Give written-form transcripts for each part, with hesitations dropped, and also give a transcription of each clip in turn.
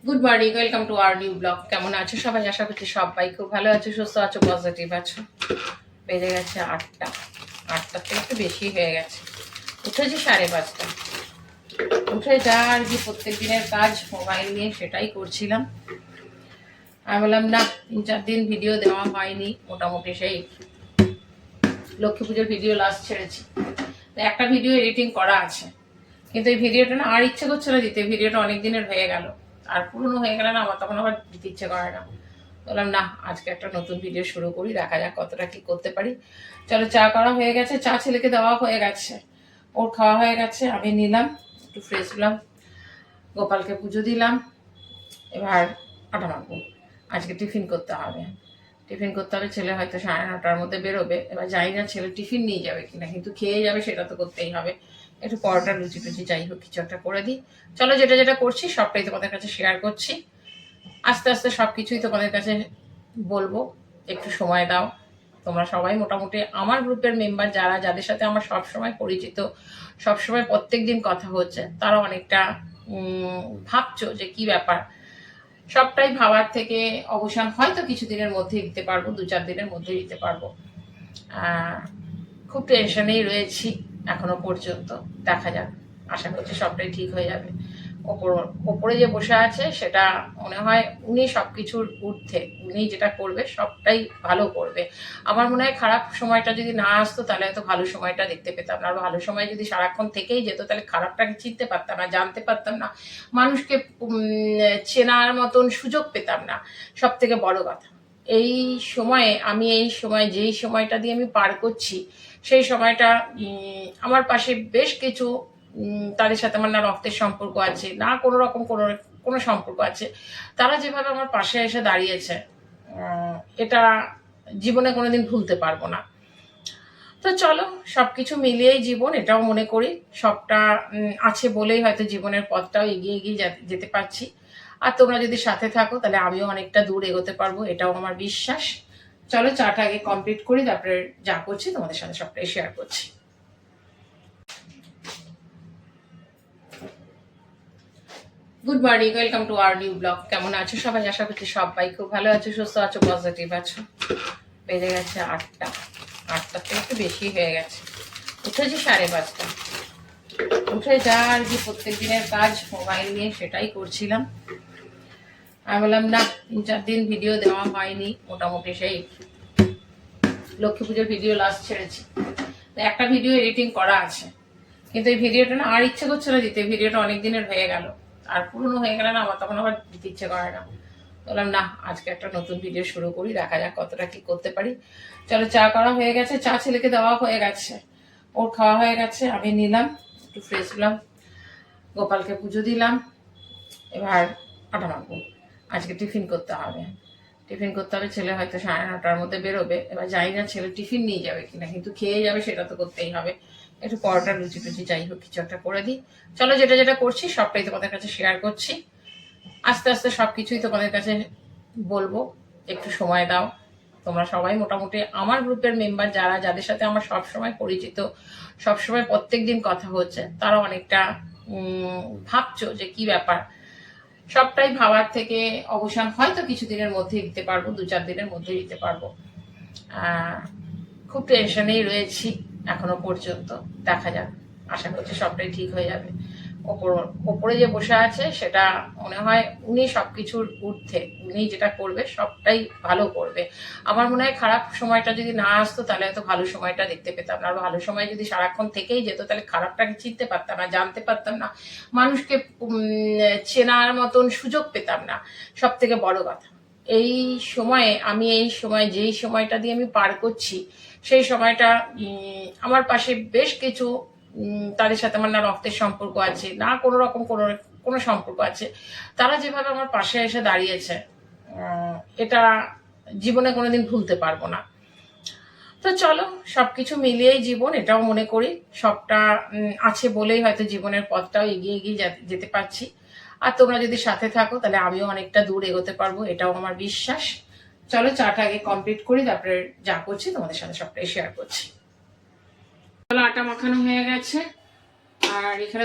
Good morning, welcome to our new blog. কেমন আছো সবাই? আশা করছি সবাই খুব ভালো আছো, সুস্থ আছো, পজিটিভ আছো। বেজে গেছে 8টা, 8টার থেকে একটু বেশি হয়ে গেছে। উঠেছি 5:30। উঠে যা আর কি প্রত্যেক দিনের কাজ মোবাইল নিয়ে সেটাই করছিলাম। আমি বললাম না, 3-4 দিন ভিডিও দেওয়া হয়নি, মোটামুটি সেই লক্ষ্মী পুজোর ভিডিও লাস্ট ছেড়েছি। একটা ভিডিও এডিটিং করা আছে, কিন্তু এই ভিডিওটা না আর ইচ্ছে করছে না দিতে। ভিডিওটা অনেক দিনের হয়ে গেল, আর পুরনো হয়ে গেলে না আমার তখন আবার দিতে ইচ্ছে করে না। বললাম না, আজকে একটা নতুন ভিডিও শুরু করি, দেখা যাক কতটা কি করতে পারি। চলো, চা করা হয়ে গেছে, চা ছেলেকে দেওয়া হয়ে গেছে, ওর খাওয়া হয়ে গেছে, আমি নিলাম, একটু ফ্রেশ হলাম, গোপালকে পুজো দিলাম। এবার আটা মাখবো, আজকে টিফিন করতে হবে। ছেলে হয়তো 9:30টার মধ্যে বেরোবে। এবার জানি না ছেলে টিফিন নিয়ে যাবে কিনা, কিন্তু খেয়ে যাবে সেটা তো করতেই হবে। একটু পরোটা, লুচি টুচি যাই হোক কিছু একটা করে দিই। চলো, যেটা যেটা করছি সবটাই তোমাদের কাছে শেয়ার করছি। আস্তে আস্তে সবকিছুই তোমাদের কাছে বলবো, একটু সময় দাও। তোমরা সবাই মোটামুটি আমার গ্রুপের মেম্বার, যারা যাদের সাথে আমার সবসময় পরিচিত, সবসময় প্রত্যেক দিন কথা হচ্ছে, তারা অনেকটা ভাবছো যে কি ব্যাপার। সবটাই ভাবার থেকে অবসান হয়তো কিছুদিনের মধ্যে দিতে পারবো, 2-4 দিনের মধ্যে দিতে পারবো। খুব টেনশনেই রয়েছি এখনো পর্যন্ত, দেখা যাক, আশা করছি সবটাই ঠিক হয়ে যাবে। ওপরে যে বসে আছে সেটা মনে হয় উনি সবকিছুর ঊর্ধ্বে, উনি যেটা করবে সবটাই ভালো করবে। আমার মনে হয় খারাপ সময়টা যদি না আসতো তাহলে হয়তো ভালো সময়টা দেখতে পেতাম না। আর ভালো সময় যদি সারাক্ষণ থেকেই যেত তাহলে খারাপটাকে চিনতে পারতাম না, জানতে পারতাম না, মানুষকে চেনার মতন সুযোগ পেতাম না। সব থেকে বড় কথা, এই সময়ে যেই সময়টা দিয়ে আমি পার করছি, সেই সময়টা আমার পাশে বেশ কিছু তাদের সাথে আমার না রক্তের সম্পর্ক আছে, না কোনো রকম কোনো সম্পর্ক আছে, তারা যেভাবে আমার পাশে এসে দাঁড়িয়েছে, এটা জীবনে কোনোদিন ভুলতে পারবো না। তো চলো, সবকিছু মিলিয়েই জীবন, এটাও মনে করি সবটা আছে বলেই হয়তো জীবনের পথটাও এগিয়ে এগিয়ে যেতে পারছি। আর তোমরা যদি সাথে থাকো তাহলে আমিও অনেকটা দূর এগোতে পারবো, এটাও আমার বিশ্বাস। চলো, চাটা আগে কমপ্লিট করি, তারপরে যা করছি তোমাদের সাথে সবটাই শেয়ার করছি। Good morning, welcome to our new blog. কেমন আছো সবাই? আশা করছি সবাই খুব ভালো আছো, সুস্থ আছো, পজিটিভ আছো। বেজে গেছে 8টা, 8টার থেকে একটু বেশি হয়ে গেছে। উঠেছি 5:30। উঠে যা আর কি প্রত্যেক দিনের কাজ মোবাইল নিয়ে সেটাই করছিলাম। আমি বললাম না, 3-4 দিন ভিডিও দেওয়া হয়নি, মোটামুটি সেই লক্ষ্মী পুজোর ভিডিও লাস্ট ছেড়েছি। একটা ভিডিও এডিটিং করা আছে, কিন্তু এই ভিডিওটা না আর ইচ্ছে করছে না দিতে। ভিডিওটা অনেক দিনের হয়ে গেল, আর পুরনো হয়ে গেলে না আমার তখন আবার দিতে ইচ্ছে করে না। বললাম না, আজকে একটা নতুন ভিডিও শুরু করি, দেখা যাক কতটা কি করতে পারি। চলো, চা করা হয়ে গেছে, চা ছেলেকে দেওয়া হয়ে গেছে, ওর খাওয়া হয়ে গেছে, আমি নিলাম, একটু ফ্রেশ হলাম, গোপালকে পুজো দিলাম। এবার আটা মাখবো, আজকে টিফিন করতে হবে। ছেলে হয়তো 9:30টার মধ্যে বেরোবে। এবার জানি না ছেলে টিফিন নিয়ে যাবে কিনা, কিন্তু খেয়ে যাবে সেটা তো করতেই হবে। একটু পরোটা, লুচি টুচি যাই হোক কিছু একটা করে দিই। চলো, যেটা যেটা করছি সবটাই তোমাদের কাছে শেয়ার করছি। আস্তে আস্তে সবকিছুই তোমাদের কাছে বলবো, একটু সময় দাও। তোমরা সবাই মোটামুটি আমার গ্রুপের মেম্বার, যারা যাদের সাথে আমার সবসময় পরিচিত, সবসময় প্রত্যেক দিন কথা হচ্ছে, তারা অনেকটা ভাবছো যে কি ব্যাপার। সবটাই ভাবার থেকে অবসান হয়তো কিছুদিনের মধ্যে দিতে পারবো, 2-4 দিনের মধ্যে দিতে পারবো। খুব টেনশনেই রয়েছি এখনো পর্যন্ত, দেখা যাক, আশা করছি সবটাই ঠিক হয়ে যাবে। ওপরে যে বসে আছে সেটা মনে হয় উনি সবকিছুর ঊর্ধ্বে, উনি যেটা করবে সবটাই ভালো করবে। আমার মনে হয় খারাপ সময়টা যদি না আসতো তাহলে হয়তো ভালো সময়টা দেখতে পেতাম না। আর ভালো সময় যদি সারাক্ষণ থেকেই যেত তাহলে খারাপটাকে চিনতে পারতাম না, জানতে পারতাম না, মানুষকে চেনার মতন সুযোগ পেতাম না। সব থেকে বড় কথা, যেই সময়টা দিয়ে আমি পার করছি, সেই সময়টা আমার পাশে বেশ কিছু তাদের সাথে আমার না রক্তের সম্পর্ক আছে, না কোনো রকম কোনো সম্পর্ক আছে, তারা যেভাবে আমার পাশে এসে দাঁড়িয়েছে, এটা জীবনে কোনোদিন ভুলতে পারবো না। তো চলো, সবকিছু মিলিয়েই জীবন, এটাও মনে করি সবটা আছে বলেই হয়তো জীবনের পথটাও এগিয়ে এগিয়ে যেতে পারছি। আর তোমরা যদি সাথে থাকো তাহলে আমিও অনেকটা দূর এগোতে পারবো, এটাও আমার বিশ্বাস। চলো, চাটা আগে কমপ্লিট করি, তারপরে যা করছি তোমাদের সাথে সবটাই শেয়ার করছি। চলো, আটা মাখানো হয়ে গেছে, আর এখানে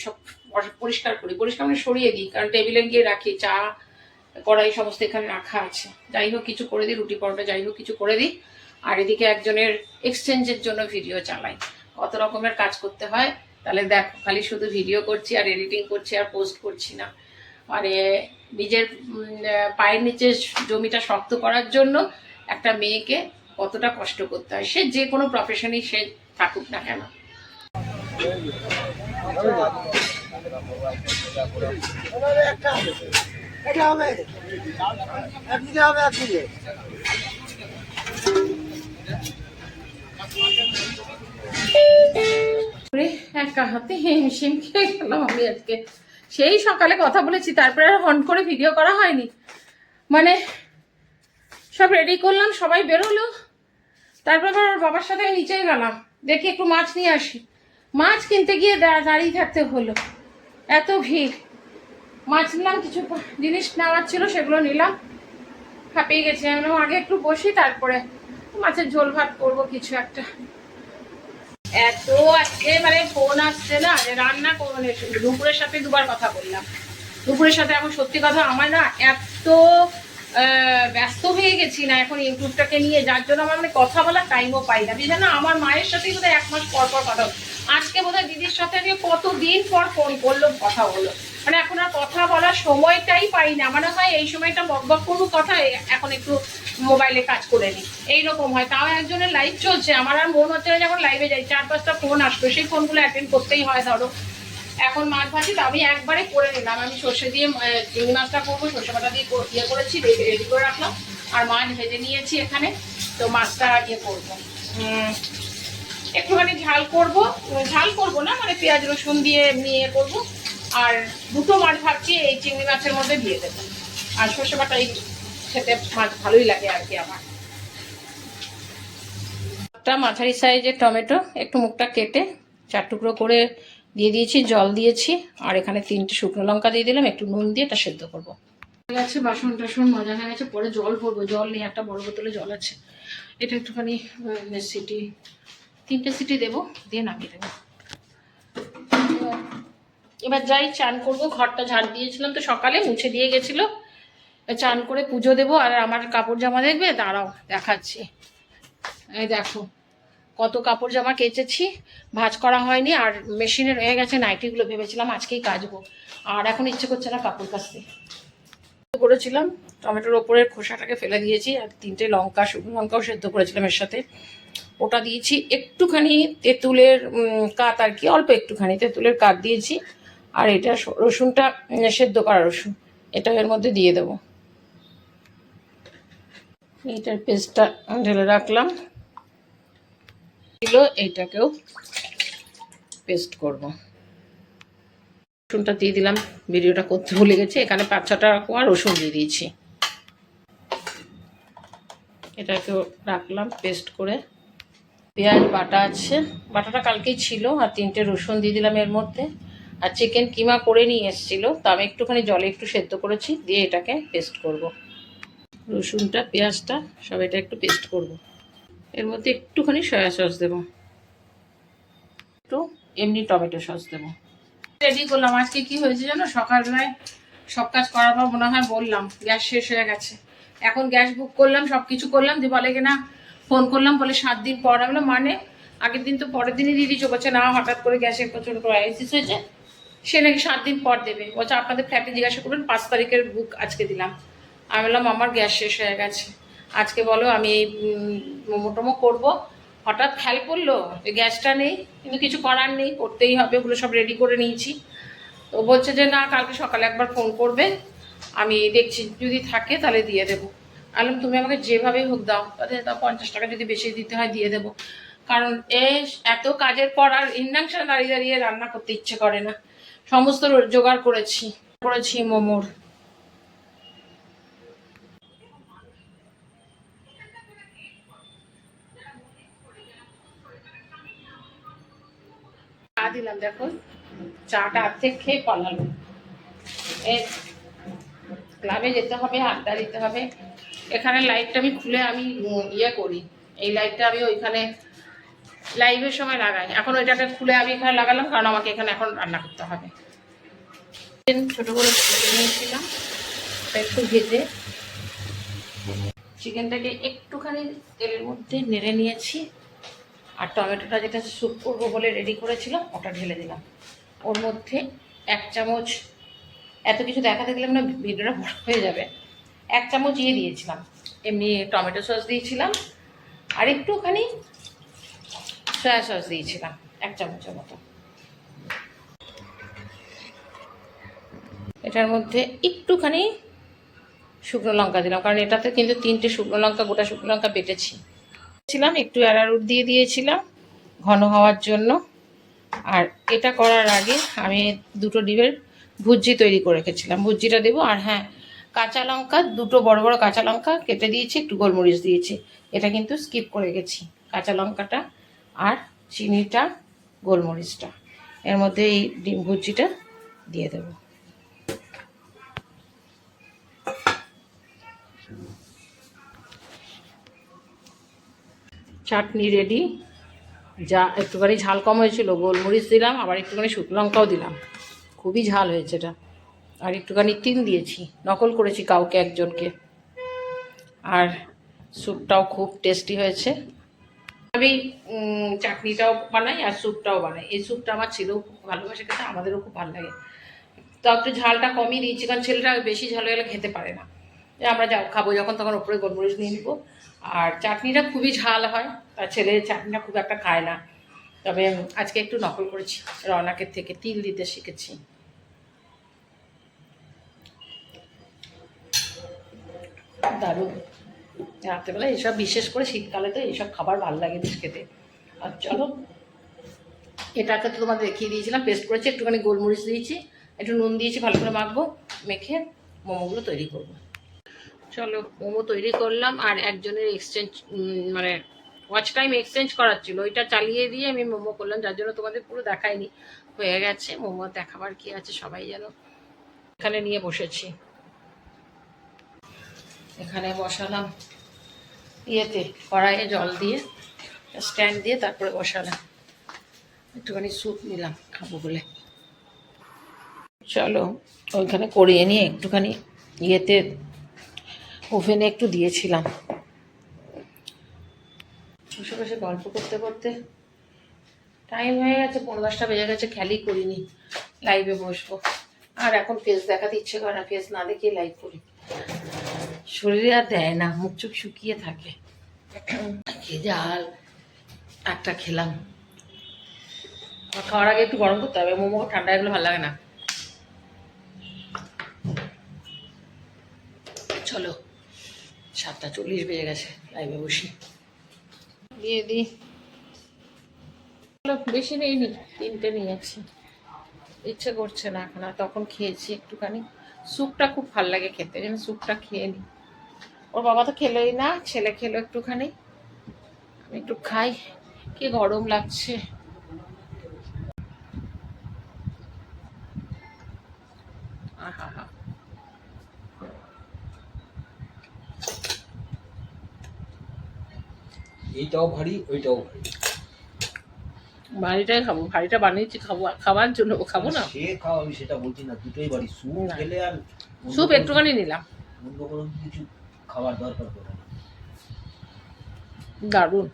সব পরিষ্কার করি, পরিষ্কার মানে সরিয়ে দিই, কারণ টেবিলে গিয়ে রাখি, চা কড়াই সমস্ত এখানে রাখা আছে। যাই হোক কিছু করে দিই, রুটি পরোটা যাই হোক কিছু করে দিই। আর এদিকে একজনের এক্সচেঞ্জের জন্য ভিডিও চালাই, কত রকমের কাজ করতে হয়। তাহলে দেখো, খালি শুধু ভিডিও করছি আর এডিটিং করছি আর পোস্ট করছি না, মানে নিজের পায়ের নিচে জমিটা শক্ত করার জন্য একটা মেয়েকে কতটা কষ্ট করতে হয়, সে যে কোনো প্রফেশনেই সে থাকুক না কেন। একা হাতে হিমশিম খেয়ে গেলাম আমি আজকে। সেই সকালে কথা বলেছি, তারপরে আর অন করে ভিডিও করা হয়নি। মানে সব রেডি করলাম, সবাই বেরোলো, তারপর আবার বাবার সাথে নিচে গেলাম, দেখি একটু মাছ নিয়ে আসি। মাছ কিনতে গিয়ে দাঁড়িয়ে থাকতে হলো, এত ভিড়। মাছ নিলাম, কিছু জিনিস নেওয়ার ছিল সেগুলো নিলাম, হাঁপিয়ে গেছি। আমি আগে একটু বসি, তারপরে মাছের ঝোল ভাত করবো কিছু একটা। এত আজকে মানে ফোন আসছে না, যে রান্না করবো। দুপুরের সাথে দুবার কথা বললাম, দুপুরের সাথে। এখন সত্যি কথা, আমার না এত ব্যস্ত হয়ে গেছি না এখন ইউটিউবটাকে নিয়ে, যার জন্য আমার মানে কথা বলার টাইমও পাই না। বুঝলেন না, আমার মায়ের সাথেই বোধহয় 1 মাস পর পর কথা হলো। আজকে বোধহয় দিদির সাথে আমি কতদিন পর ফোন করলো, কথা হলো। মানে এখন আর কথা বলার সময়টাই পাই না। মনে হয় এই সময়টা বকবক করবো কথা, এখন একটু মোবাইলে কাজ করে নিই, এইরকম হয়। তাও একজনের লাইভ চলছে, আমার আর মন হচ্ছে না যখন লাইভে যাই। 4-5টা ফোন আসলো, সেই ফোনগুলো অ্যাটেন্ড করতেই হয়। ধরো এখন মাছ ভাজি, তো আমি একবারে করে নিলাম। আমি সর্ষে দিয়ে চিংড়ি মাছটা করবো, সর্ষে বাটা দিয়ে ইয়ে করেছি, রেডি করে রাখলাম। আর মাছ ভেজে নিয়েছি এখানে, তো মাছটা ইয়ে করবো, একটুখানি ঝাল করবো না, মানে পেঁয়াজ রসুন দিয়ে এমনি ইয়ে করবো। আর 2টো মাছ ভাবছি এই চিংড়ি মাছের মধ্যে দিয়ে দেবো। আর সর্ষে বাটা খেতে মাছ ভালোই লাগে আর কি আমার। একটা মাঝারি সাইজের টমেটো একটু মুখটা কেটে 4 টুকরো করে দিয়ে দিয়েছি, জল দিয়েছি। আর এখানে 3টে শুকনো লঙ্কা দিয়ে দিলাম, একটু নুন দিয়ে এটা সেদ্ধ করবো। হয়ে গেছে, বাসন টাসন মজা হয়ে গেছে। পরে জল ভরবো, জল নিয়ে একটা বড় বোতলে জল আছে, এটা একটুখানি 3টে সিটি দেবো, দিয়ে নামিয়ে দেবো। এবার যাই চান করবো। ঘরটা ঝাড় দিয়েছিলাম তো সকালে, মুছে দিয়ে গেছিলো। চান করে পুজো দেবো। আর আমার কাপড় জামা দেখবে, দাঁড়াও দেখাচ্ছি। এই দেখো কত কাপড় জামা কেচেছি, ভাঁজ করা হয়নি। আর মেশিনে রয়ে গেছে নাইটিগুলো, ভেবেছিলাম আজকেই কাচবো, আর এখন ইচ্ছে করছে না কাপড় কাচতে। করেছিলাম টমেটোর ওপরের খোসাটাকে ফেলে দিয়েছি, আর 3টে লঙ্কা, শুকনো লঙ্কাও সেদ্ধ করেছিলাম এর সাথে, ওটা দিয়েছি। একটুখানি তেঁতুলের কাত আর কি, অল্প একটুখানি তেঁতুলের কাত দিয়েছি। আর এটা রসুনটা সেদ্ধ করা রসুন, এটা এর মধ্যে দিয়ে দেবো। এইটার পেস্টটা ঢেলে রাখলাম, এইটাকেও পেস্ট করব। রসুনটা দিয়ে দিলাম, ভিডিওটা করতে ভুলে গেছি। এখানে 5-6টা রসুন দিয়ে দিয়েছি, এটাকেও রাখলাম পেস্ট করে। পেঁয়াজ বাটা আছে, বাটাটা কালকেই ছিল। আর 3টে রসুন দিয়ে দিলাম এর মধ্যে। আর চিকেন কিমা করে নিয়ে এসেছিলো, তো আমি একটুখানি জলে একটু সেদ্ধ করেছি, দিয়ে এটাকে পেস্ট করব। রসুনটা পেঁয়াজটা সব এটা একটু পেস্ট করব। এর মধ্যে একটুখানি সয়া সস দেবো, একটু এমনি টমেটো সস দেবো। রেডি করলাম। আজকে কি হয়েছে জানো, সকালবেলায় সব কাজ করার পর মনে হয় বললাম গ্যাস শেষ হয়ে গেছে। এখন গ্যাস বুক করলাম, সব কিছু করলাম, যে বলে কিনা ফোন করলাম, বলে 7 দিন পর। আমি মানে আগের দিন তো পরের দিনই দিয়ে দিচ্ছ, বলছে না হঠাৎ করে গ্যাসের প্রচণ্ড ক্রাইসিস হয়েছে, সে নাকি 7 দিন পর দেবে। বলছে আপনাদের ফ্ল্যাটে জিজ্ঞাসা করবেন, 5 তারিখের বুক আজকে দিলাম। আমি বললাম আমার গ্যাস শেষ হয়ে গেছে, আজকে বলো আমি এই মোমো করবো। হঠাৎ খেয়াল করলো যে গ্যাসটা নেই, কিন্তু কিছু করার নেই, করতেই হবে, ওগুলো সব রেডি করে নিয়েছি। তো বলছে যে না কালকে সকালে একবার ফোন করবে, আমি দেখছি যদি থাকে তাহলে দিয়ে দেবো। আলম তুমি আমাকে যেভাবেই হোক দাও, তাহলে 50 টাকা যদি বেশি দিতে হয় দিয়ে দেবো। কারণ এত কাজের পর আর ইন্ডাকশন দাঁড়িয়ে দাঁড়িয়ে রান্না করতে ইচ্ছে করে না। সমস্ত জোগাড় করেছি মোমোর। চা দিলাম, দেখো চাটা অর্ধেক খেয়ে পালালো। ক্লাবে যেতে হবে, আড্ডা দিতে হবে। এখানে লাইটটা আমি খুলে আমি ইয়ে করি, এই লাইটটা আমি ওইখানে লাইভের সময় লাগাই। এখন ওইটাকে খুলে আমি এখানে লাগালাম, কারণ আমাকে এখানে এখন রান্না করতে হবে। ছোটো করে কেটে নিয়েছিলাম, একটু ভেজে চিকেনটাকে একটুখানি তেলের মধ্যে নেড়ে নিয়েছি। আর টমেটোটা যেটা স্যুপ করবো বলে রেডি করেছিলাম ওটা ঢেলে দিলাম। ওর মধ্যে 1 চামচ, এত কিছু দেখাতে গেলে না ভিডিওটা বড় হয়ে যাবে, 1 চামচ ইয়ে দিয়েছিলাম, এমনি টমেটো সস দিয়েছিলাম, আর একটুখানি সয়া সস দিয়েছিলাম 1 চামচের মতো। এটার মধ্যে একটুখানি শুকনো লঙ্কা দিলাম, কারণ এটাতে কিন্তু 3টে শুকনো লঙ্কা, গোটা শুকনো লঙ্কা বেটেছি ছিলাম। একটু অ্যারারুট দিয়ে দিয়েছিলাম ঘন হওয়ার জন্য। আর এটা করার আগে আমি 2টো ডিমের ভুজি তৈরি করে রেখেছিলাম, ভুজিটা দেবো। আর হ্যাঁ, কাঁচা লঙ্কা 2টো বড় বড় কাঁচা লঙ্কা কেটে দিয়েছি, একটু গোলমরিচ দিয়েছি, এটা কিন্তু স্কিপ করে গেছি। কাঁচা লঙ্কাটা আর চিনিটা, গোলমরিচটা এর মধ্যে এই ডিম ভুজিটা দিয়ে দেবো। চাটনি রেডি। যা একটুখানি ঝাল কম হয়েছিল, গোলমরিচ দিলাম, আবার একটুখানি শুকনো লঙ্কাও দিলাম, খুবই ঝাল হয়েছে এটা। আর একটুখানি তিল দিয়েছি, নকল করেছি কাউকে একজনকে। আর স্যুপটাও খুব টেস্টি হয়েছে। আমি চাটনিটাও বানাই আর স্যুপটাও বানাই। এই স্যুপটা আমার ছেলেও খুব ভালোবাসে খেতে, আমাদেরও খুব ভালো লাগে। তো একটু ঝালটা কমই দিয়েছি, কারণ ছেলেটা বেশি ঝাল হয়ে গেলে খেতে পারে না। আমরা যা খাবো যখন তখন ওপরে গোলমরিচ নিয়ে নিবো। আর চাটনিটা খুবই ঝাল হয়, তার ছেলে চাটনিটা খুব একটা খায় না। তবে আজকে একটু নকল করেছি, রওনাকের থেকে তিল দিতে শিখেছি। দারুণ। রাত্রেবেলা এসব, বিশেষ করে শীতকালে তো এইসব খাবার ভালো লাগে বেশ খেতে। আর চলো, এটাকে তো তোমাদের দেখিয়ে দিয়েছিলাম, পেস্ট করেছি, একটুখানি গোলমরিচ দিয়েছি, একটু নুন দিয়েছি, ভালো করে মাখবো, মেখে মোমোগুলো তৈরি করব। চলো, মোমো তৈরি করলাম। আর একজনের এক্সচেঞ্জ, মানে ওয়াচ টাইম এক্সচেঞ্জ করার ছিল, ওইটা চালিয়ে দিয়ে আমি মোমো করলাম, যার জন্য তোমাদের পুরো দেখায়নি। হয়ে গেছে মোমো, দেখাবার কি আছে, সবাই যেন এখানে নিয়ে বসেছি। এখানে বসালাম ইয়েতে, কড়াইয়ে জল দিয়ে, স্ট্যান্ড দিয়ে, তারপরে বসালাম। একটুখানি স্যুপ নিলাম খাবো বলে। চলো, ওইখানে করিয়ে নিয়ে একটুখানি ইয়েতে, ওভেনে একটু দিয়েছিলাম। বসে বসে গল্প করতে করতে টাইম হয়ে গেছে, 9:10 বেজে গেছে, খেয়ালই করিনি লাইভে বসবো। আর এখন ফেস দেখাতে ইচ্ছে করে না, ফেস না দেখিয়ে লাইভ করি। শরীরে আর দেয় না, মুখ চুখ শুকিয়ে থাকে। খেয়ে জাল একটা খেলাম, খাওয়ার আগে একটু গরম করতে হবে, মোমো ঠান্ডা হয়ে গেলে ভালো লাগে না। চলো, 7:40 বেজে গেছে, লাইভে বসি, দিয়ে দিই। চলো, বেশি নিইনি, 3টে নিয়েছি, ইচ্ছে করছে না এখন। আর তখন খেয়েছি একটুখানি, স্যুপটা খুব ভালো লাগে খেতে, যেন স্যুপটা খেয়ে নিই। ওর বাবা তো খেলোই না, ছেলে খেলো একটুখানি, আমি একটু খাই। কি গরম লাগছে। আহা, এইটাও ভারী, ওইটাও ভারী। ভারীটাই খাবো, ভারীটা বানিয়েছি খাবো, খাবার জন্য খাবো না। সে খাও, আমি সেটা বলছি না, দুটোই ভারী। স্যুপ খেলে আর স্যুপ একটুখানি নিলাম, অন্য কোনো কিছু খাবার দরকার পড়ে না। দারুণ।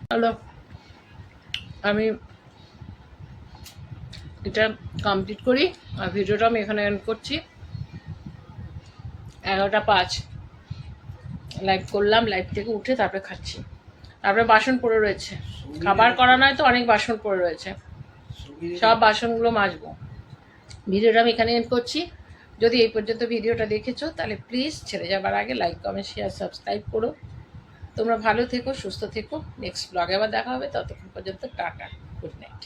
হ্যালো, আমি এটা কমপ্লিট করি, আর ভিডিওটা আমি এখানে এন্ড করছি। 11:05 লাইভ করলাম, লাইভ থেকে উঠে তারপরে খাচ্ছি। তারপরে বাসন পড়ে রয়েছে, খাবার করা নয় তো, অনেক বাসন পড়ে রয়েছে, সব বাসনগুলো মাজবো। ভিডিওটা আমি এখানে এন্ড করছি। যদি এই পর্যন্ত ভিডিওটা দেখেছো তাহলে প্লিজ ছেড়ে যাবার আগে লাইক, কমেন্ট, শেয়ার, সাবস্ক্রাইব করো। তোমরা ভালো থেকো, সুস্থ থেকো। নেক্সট ব্লগে আবার দেখা হবে, ততক্ষণ পর্যন্ত টাটা, গুড নাইট।